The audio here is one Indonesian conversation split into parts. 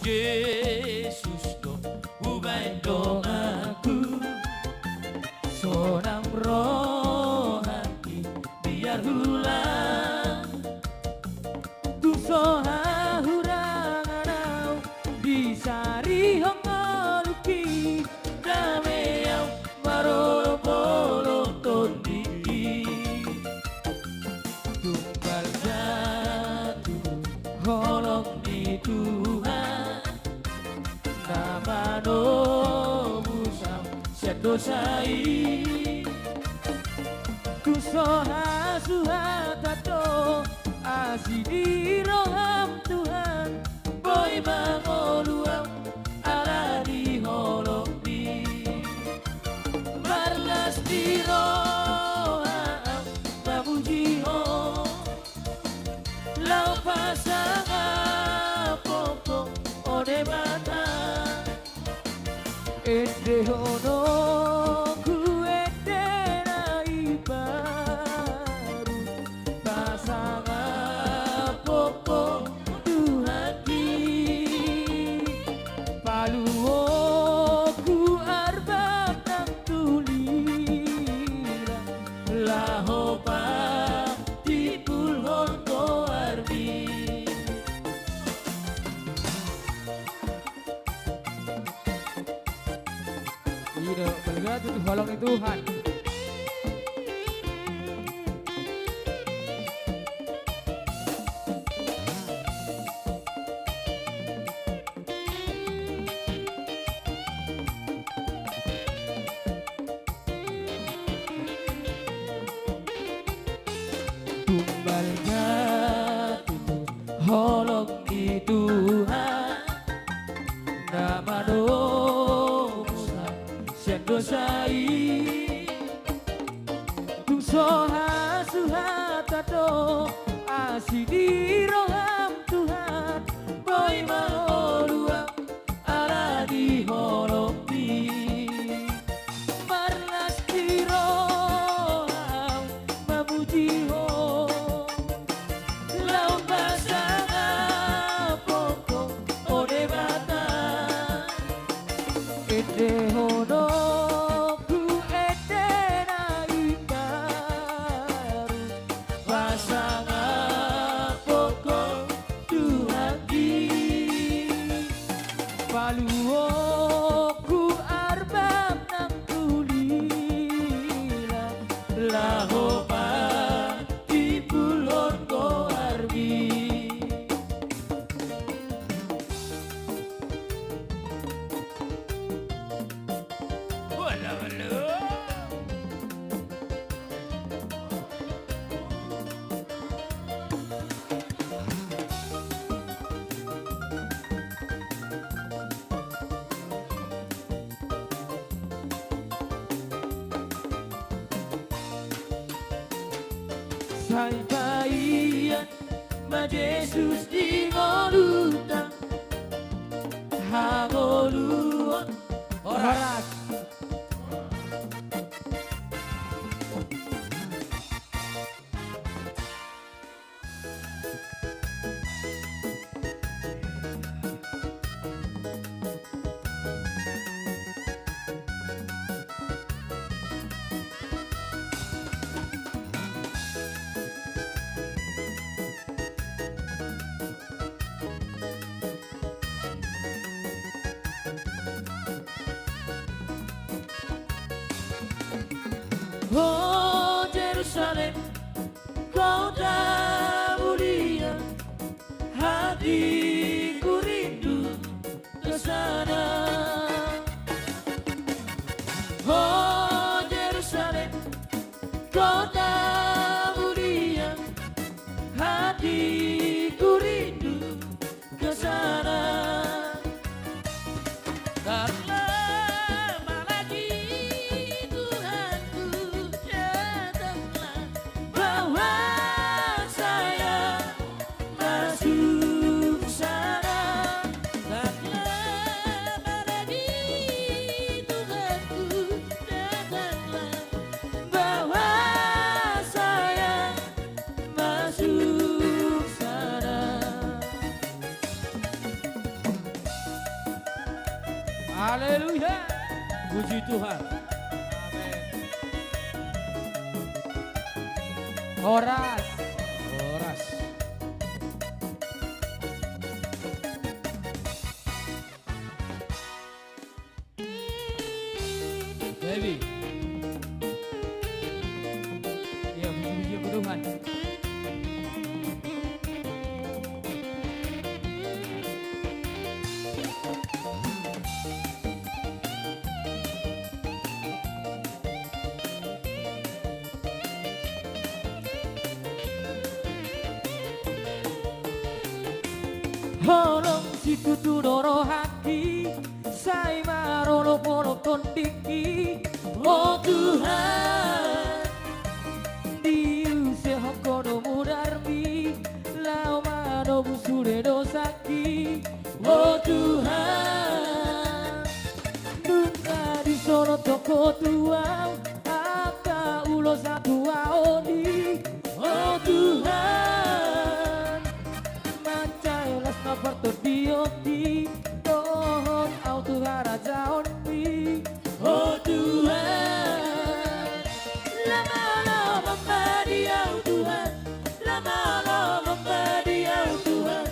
Yesus do ubah doaku, sonam rohani biar hulang tu soha hurang anau disari hongaluki dame yang marolo polo tondiki tumbal jatuh holong di Tuhan nama nomu sam sedosai tu soha suhatato asidi roham Tuhan boy mangoluam ala di holomi marlas di roham babuji ho lau pasanga popo ode mata ede hono ku ede na ibaru pasanga popo duhati paluo ku arbab nang tulira lahopa tipul honto arbi. Tidak melihat itu holong Tuhan. Tumbal jatuh holong di Tuhan nama dosa sendosai tung soha suhatato asidi roham Tuhan boy maholuam ala di holomi marlas di roham mabuji ho lau pasanga poko ode bata ede hono ku ede na ibaru pasanga poko duhati paluo ku arbab nang tulila lahopa tipulon ko arbi. Wala wala. Sai paian ma Jesus di ngolutang hangoluan oras. Oh Jerusalem, kota mulia, hatiku rindu ke sana. Oh Jerusalem, kota mulia, hatiku rindu ke sana. Karena lama lagi Tuhanku Haleluya. Puji Tuhan. Amin. Horas. Horas. Baby. Iya, puji-puji ke Tuhan. Holong situ tudoro hati Sai marono pono kondiki Oh Tuhan Diu sehokono mudarmi Lau mano busure dosaki Oh Tuhan Nunca di sono toko tuau Aka ulo satu aoni Oh Tuhan Macailas na parto dioti Tohon au Tuhan rajaon mi Oh Tuhan Lama-lama madiau Tuhan Lama-lama madiau Tuhan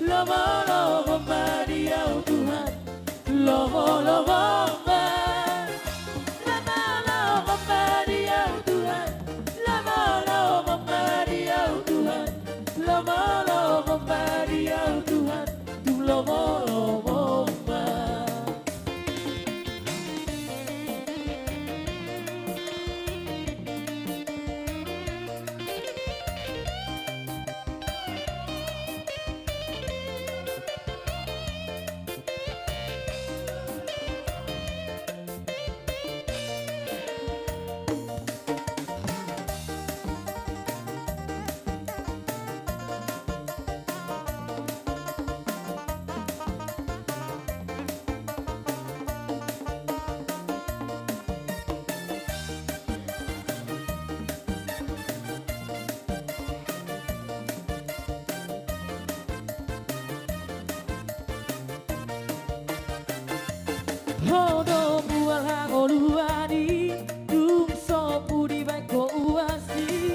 Lama-lama madiau Tuhan Lama-lama Lama-lama madiau Tuhan Lama-lama madiau Tuhan Lama-lama madiau Tuhan Tu lama-lama Hodo bual hagoluani Dum sopu di baiko uasi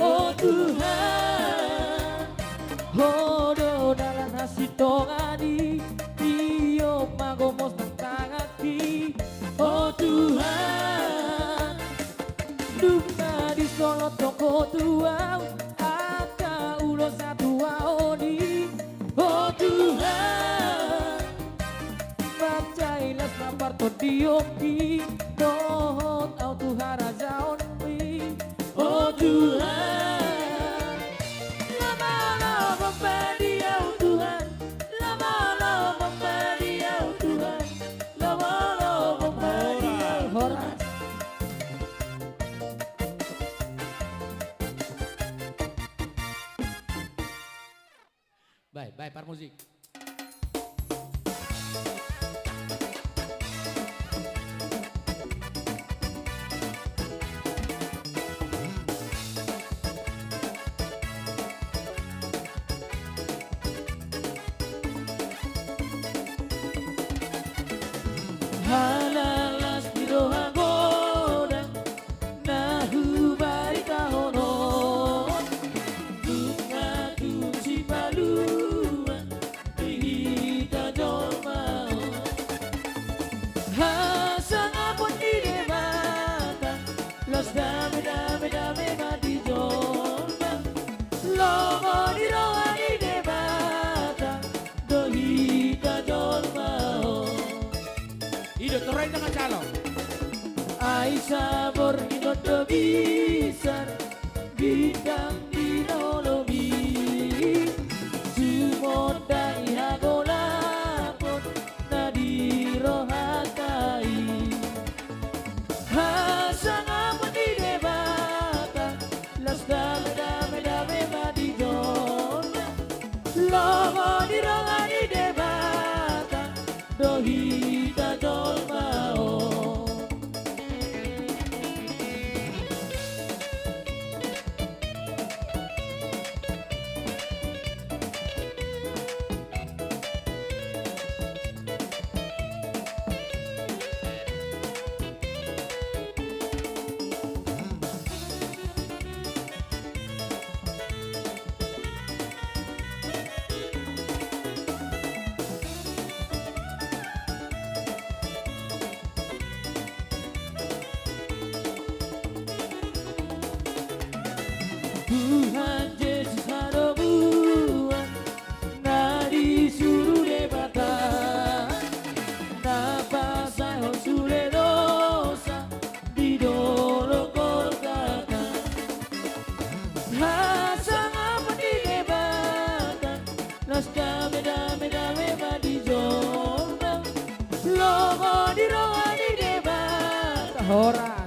Oh Tuhan Hodo dalam nasi tongani Dio magomos tentang hati Oh Tuhan Dumna di solo toko tuau Aka ulo satu aoni Oh Tuhan Macailas na parto dioki Tohon au Tuhan rajaon mi Oh Tuhan Lama-lama madiau Tuhan Lama-lama madiau Tuhan Lama-lama madiau Horas. Baik, baik, par musik. Halalas di roha goda Nahu barita honon Dunga kunci paluan Dihita jolmao Hasang apon di demata Los dame mati jolma Lomo di roha di demata Dohita jolmao Ido terang dengan calon. Ay sabor inoto bisar Bintang dinolobi Sumonda ihagolapon Nadiro hakai Hasang apon di debata Las dame mati jona Lomo di ronga di debata Dohita jolmao Tuhan Yesus harapan na disuruh debatan napa saya sudah dosa di dolo Golgota hasang apa di debatan las kame di zona logo di roa di debatan horas.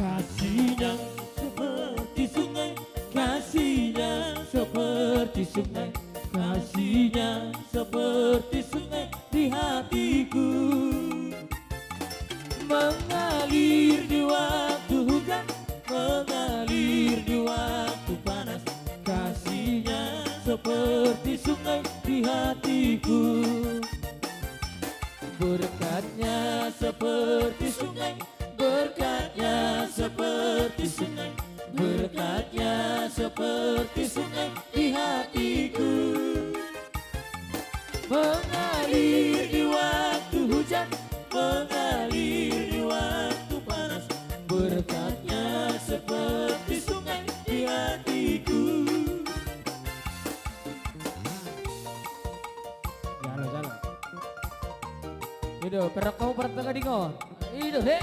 Kasihnya seperti sungai, kasihnya seperti sungai, kasihnya seperti sungai di hatiku, mengalir di waktu hujan, mengalir di waktu panas, kasihnya seperti sungai di hatiku, berkatnya seperti sungai, berkatnya seperti sungai, berkatnya seperti sungai di hatiku, mengalir di waktu hujan, mengalir di waktu panas, berkatnya seperti sungai di hatiku. Jalan. Itu perak kamu pertengah dingon. Itu he.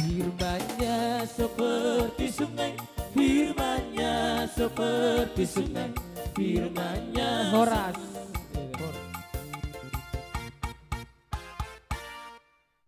Firman-Nya seperti sungai, firman-Nya seperti sungai, firman-Nya horas.